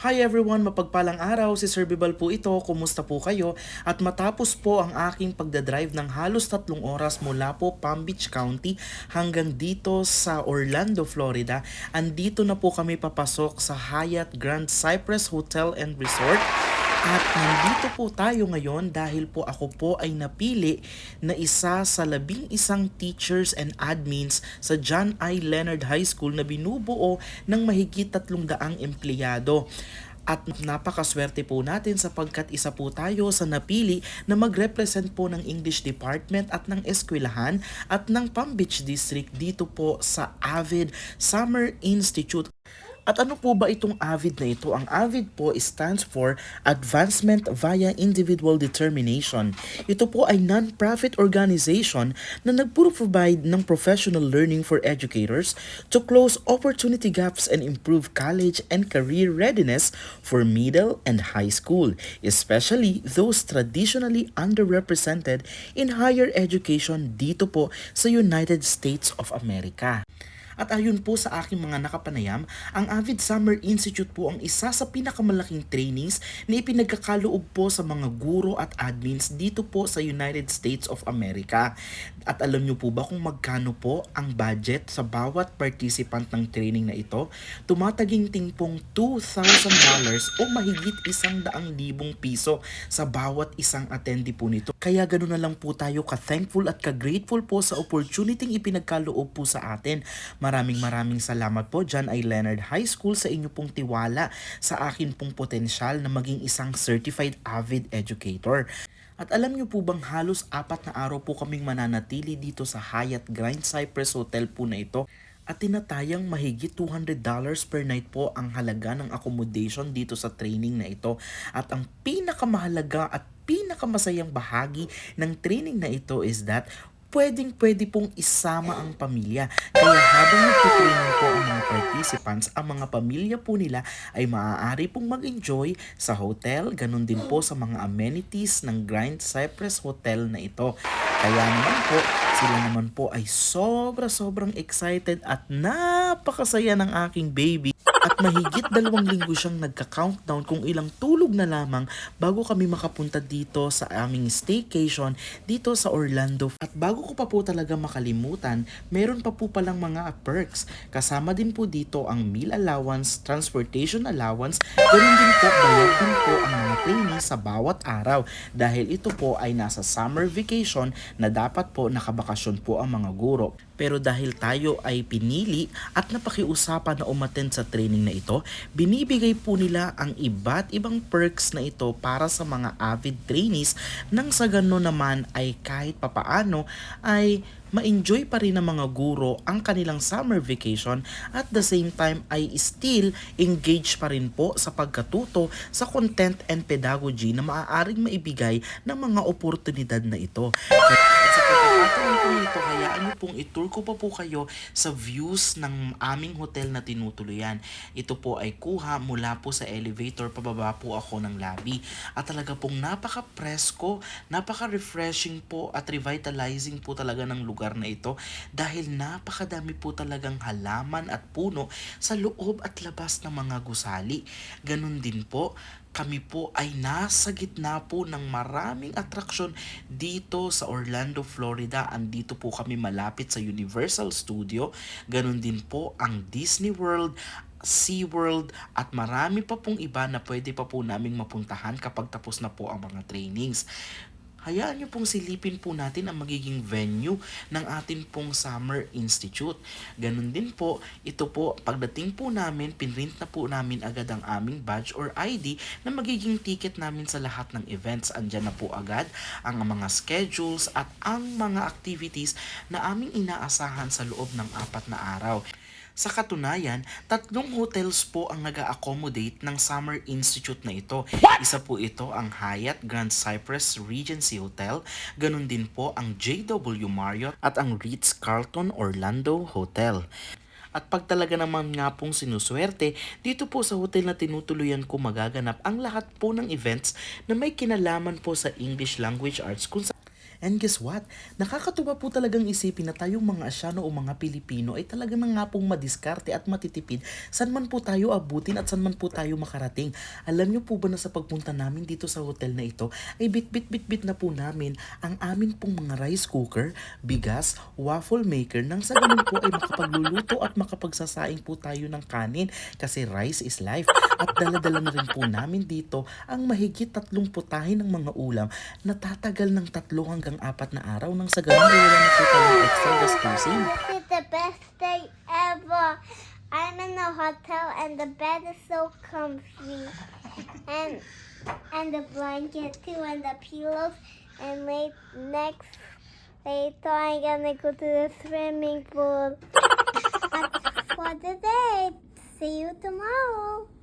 Hi everyone, mapagpalang araw, si Sir Bibal po ito, kumusta po kayo? At matapos po ang aking pagdadrive ng halos 3 oras mula po Palm Beach County hanggang dito sa Orlando, Florida, andito na po kami papasok sa Hyatt Grand Cypress Hotel and Resort. At nandito po tayo ngayon dahil po ako po ay napili na isa sa 11 teachers and admins sa John I. Leonard High School na binubuo ng mahigit 300 empleyado. At napakaswerte po natin sapagkat isa po tayo sa napili na mag-represent po ng English Department at ng eskwelahan at ng Palm Beach District dito po sa AVID Summer Institute. At ano po ba itong AVID na ito? Ang AVID po stands for Advancement via Individual Determination. Ito po ay non-profit organization na nagpo-provide ng professional learning for educators to close opportunity gaps and improve college and career readiness for middle and high school, especially those traditionally underrepresented in higher education dito po sa United States of America. At ayon po sa aking mga nakapanayam, ang Avid Summer Institute po ang isa sa pinakamalaking trainings na ipinagkakaloob po sa mga guro at admins dito po sa United States of America. At alam niyo po ba kung magkano po ang budget sa bawat participant ng training na ito? Tumataginting pong $2,000 o mahigit ₱100,000 sa bawat isang attendee po nito. Kaya ganoon na lang po tayo ka-thankful at ka-grateful po sa opportunity ipinagkaloob po sa atin. Maraming salamat po John I. Leonard High School sa inyo pong tiwala sa akin pong potensyal na maging isang certified AVID educator. At alam niyo po bang halos 4 na araw po kaming mananatili dito sa Hyatt Grand Cypress Hotel po na ito. At tinatayang mahigit $200 per night po ang halaga ng accommodation dito sa training na ito. At ang pinakamahalaga at pinakamasayang bahagi ng training na ito is that pwede pong isama ang pamilya. Kaya habang nagtitraining po ang mga participants, ang mga pamilya po nila ay maaari pong mag-enjoy sa hotel, ganun din po sa mga amenities ng Grand Cypress Hotel na ito. Kaya naman po, sila naman po ay sobrang excited at napakasaya ng aking baby. At mahigit 2 linggo siyang nagka-countdown kung ilang tulog na lamang bago kami makapunta dito sa aming staycation dito sa Orlando. At bago ko pa po talaga makalimutan, meron pa po palang mga perks. Kasama din po dito ang meal allowance, transportation allowance, ganun din po bayad din po ang mga training sa bawat araw. Dahil ito po ay nasa summer vacation na dapat po nakabakasyon po ang mga guro. Pero dahil tayo ay pinili at napakiusapan na umattend sa training na ito, binibigay po nila ang iba't ibang perks na ito para sa mga avid trainees nang sa gano'n naman ay kahit papaano ay ma-enjoy pa rin ng mga guro ang kanilang summer vacation at the same time ay still engage pa rin po sa pagkatuto sa content and pedagogy na maaaring maibigay ng mga oportunidad na ito. At sa pagkakataon po ito, hayaan niyo pong itour ko pa po kayo sa views ng aming hotel na tinutuluyan. Ito po ay kuha mula po sa elevator, pababa po ako ng lobby. At talaga pong napaka-presko, napaka-refreshing po at revitalizing po talaga ng lugar na ito dahil napakadami po talagang halaman at puno sa loob at labas ng mga gusali. Ganun din po, kami po ay nasa gitna po ng maraming atraksyon dito sa Orlando, Florida. Andito po kami malapit sa Universal Studio. Ganun din po ang Disney World, SeaWorld at marami pa pong iba na pwede pa po naming mapuntahan kapag tapos na po ang mga trainings. Hayaan niyo pong silipin po natin ang magiging venue ng atin pong Summer Institute. Ganun din po, ito po, pagdating po namin, pinrint na po namin agad ang aming badge or ID na magiging ticket namin sa lahat ng events. Andyan na po agad ang mga schedules at ang mga activities na aming inaasahan sa loob ng 4 na araw. Sa katunayan, 3 hotels po ang nag-a-accommodate ng Summer Institute na ito. Isa po ito ang Hyatt Grand Cypress Regency Hotel, ganun din po ang JW Marriott at ang Ritz-Carlton Orlando Hotel. At pag talaga naman nga pong sinuswerte, dito po sa hotel na tinutuluyan ko magaganap ang lahat po ng events na may kinalaman po sa English Language Arts kung And guess what? Nakakatuwa po talagang isipin na tayong mga Asyano o mga Pilipino ay talaga na nga pong madiskarte at matitipid saan man po tayo abutin at saan man po tayo makarating. Alam niyo po ba na sa pagpunta namin dito sa hotel na ito ay bit-bit-bit-bit na po namin ang amin pong mga rice cooker, bigas, waffle maker nang sa ganun po ay makapagluluto at makapagsasaing po tayo ng kanin kasi rice is life. At dala-dala na rin po namin dito ang mahigit 3 putahe ng mga ulam na tatagal ng 3 hanggang 4 na araw nang sa ganun ay wala na po tayong extra gastusin. This is the best day ever. I'm in a hotel and the bed is so comfy. And the blanket too and the pillows and later I'm gonna go to the swimming pool. That's for the day. See you tomorrow.